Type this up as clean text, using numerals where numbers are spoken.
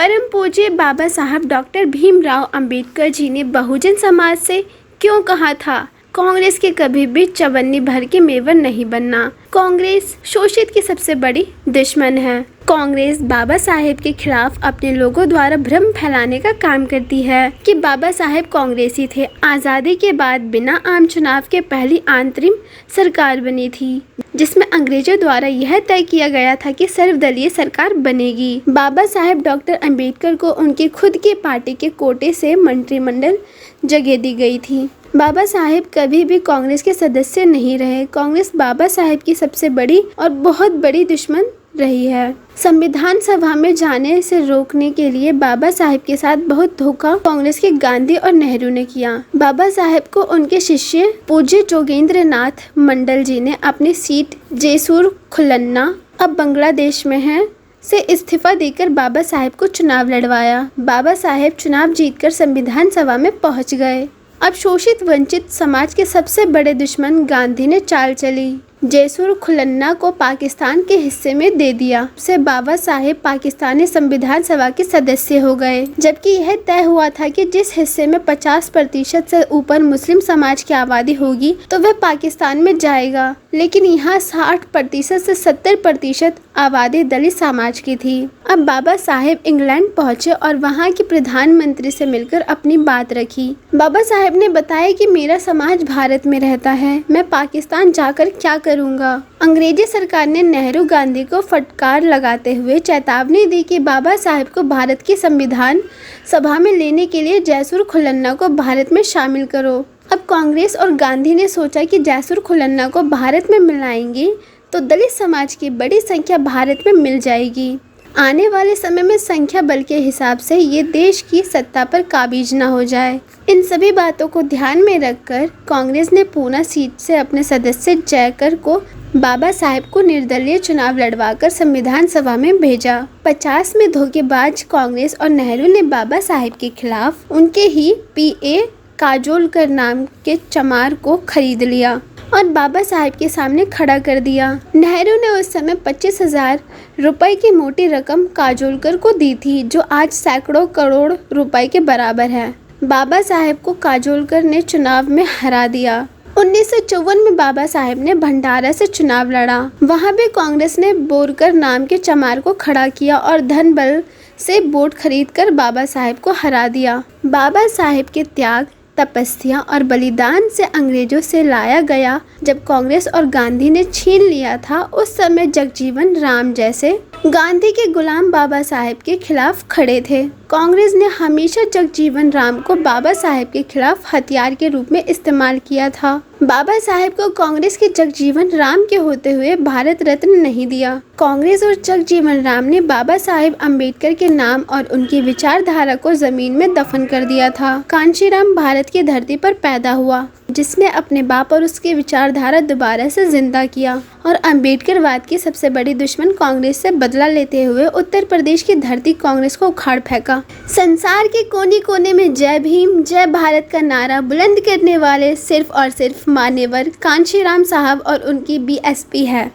परम पूज्य बाबा साहब डॉक्टर भीमराव अंबेडकर जी ने बहुजन समाज से क्यों कहा था, कांग्रेस के कभी भी चवन्नी भर के मेवर नहीं बनना। कांग्रेस शोषित की सबसे बड़ी दुश्मन है। कांग्रेस बाबा साहेब के खिलाफ अपने लोगों द्वारा भ्रम फैलाने का काम करती है कि बाबा साहेब कांग्रेसी थे। आज़ादी के बाद बिना आम चुनाव के पहली अंतरिम सरकार बनी थी, जिसमें अंग्रेजों द्वारा यह तय किया गया था कि सर्वदलीय सरकार बनेगी। बाबा साहेब डॉक्टर अंबेडकर को उनकी खुद की पार्टी के कोटे से मंत्रिमंडल जगह दी गई थी। बाबा साहेब कभी भी कांग्रेस के सदस्य नहीं रहे। कांग्रेस बाबा साहेब की सबसे बड़ी और बहुत बड़ी दुश्मन रही है। संविधान सभा में जाने से रोकने के लिए बाबा साहेब के साथ बहुत धोखा कांग्रेस के गांधी और नेहरू ने किया। बाबा साहेब को उनके शिष्य पूज्य जोगेंद्र नाथ मंडल जी ने अपनी सीट जैसूर खुलन्ना, अब बांग्लादेश में है, से इस्तीफा देकर बाबा साहेब को चुनाव लड़वाया। बाबा साहेब चुनाव जीतकर संविधान सभा में पहुंच गए। अब शोषित वंचित समाज के सबसे बड़े दुश्मन गांधी ने चाल चली। जैसूर खुलन्ना को पाकिस्तान के हिस्से में दे दिया से बाबा साहेब पाकिस्तानी संविधान सभा के सदस्य हो गए, जबकि यह तय हुआ था कि जिस हिस्से में 50% से ऊपर मुस्लिम समाज की आबादी होगी तो वह पाकिस्तान में जाएगा, लेकिन यहाँ 60% से 70% आबादी दलित समाज की थी। अब बाबा साहेब इंग्लैंड पहुंचे और वहाँ के प्रधानमंत्री से मिलकर अपनी बात रखी। बाबा साहेब ने बताया कि मेरा समाज भारत में रहता है, मैं पाकिस्तान जाकर क्या करूंगा। अंग्रेजी सरकार ने नेहरू गांधी को फटकार लगाते हुए चेतावनी दी कि बाबा साहेब को भारत की संविधान सभा में लेने के लिए जैसूर खुलन्ना को भारत में शामिल करो। अब कांग्रेस और गांधी ने सोचा कि जैसूर खुलन्ना को भारत में मिलाएंगे तो दलित समाज की बड़ी संख्या भारत में मिल जाएगी। आने वाले समय में संख्या बल के हिसाब से ये देश की सत्ता पर काबिज न हो जाए। इन सभी बातों को ध्यान में रखकर कांग्रेस ने पूना सीट से अपने सदस्य जयकर को बाबा साहेब को निर्दलीय चुनाव लड़वाकर संविधान सभा में भेजा। 50 में धोखेबाज कांग्रेस और नेहरू ने बाबा साहेब के खिलाफ उनके ही पीए काजोलकर नाम के चमार को खरीद लिया और बाबा साहेब के सामने खड़ा कर दिया। नेहरू ने उस समय 25,000 रुपए की मोटी रकम काजोलकर को दी थी, जो आज सैकड़ों करोड़ रुपए के बराबर है। बाबा साहेब को काजोलकर ने चुनाव में हरा दिया। 1954 में बाबा साहेब ने भंडारा से चुनाव लड़ा। वहां भी कांग्रेस ने बोरकर नाम के चमार को खड़ा किया और धन बल से वोट खरीदकर बाबा साहेब को हरा दिया। बाबा साहेब के त्याग, तपस्या और बलिदान से अंग्रेजों से लाया गया जब कांग्रेस और गांधी ने छीन लिया था, उस समय जगजीवन राम जैसे गांधी के गुलाम बाबा साहेब के खिलाफ खड़े थे। कांग्रेस ने हमेशा जगजीवन राम को बाबा साहेब के खिलाफ हथियार के रूप में इस्तेमाल किया था। बाबा साहेब को कांग्रेस के जगजीवन राम के होते हुए भारत रत्न नहीं दिया। कांग्रेस और जगजीवन राम ने बाबा साहेब अंबेडकर के नाम और उनकी विचारधारा को जमीन में दफन कर दिया था। कांशीराम भारत की धरती पर पैदा हुआ, जिसने अपने बाप और उसकी विचारधारा दोबारा से जिंदा किया और अंबेडकरवाद की सबसे बड़ी दुश्मन कांग्रेस से बदला लेते हुए उत्तर प्रदेश की धरती कांग्रेस को उखाड़ फेंका। संसार के कोने कोने में जय भीम जय भारत का नारा बुलंद करने वाले सिर्फ और सिर्फ मान्यवर कांशीराम साहब और उनकी बीएसपी है।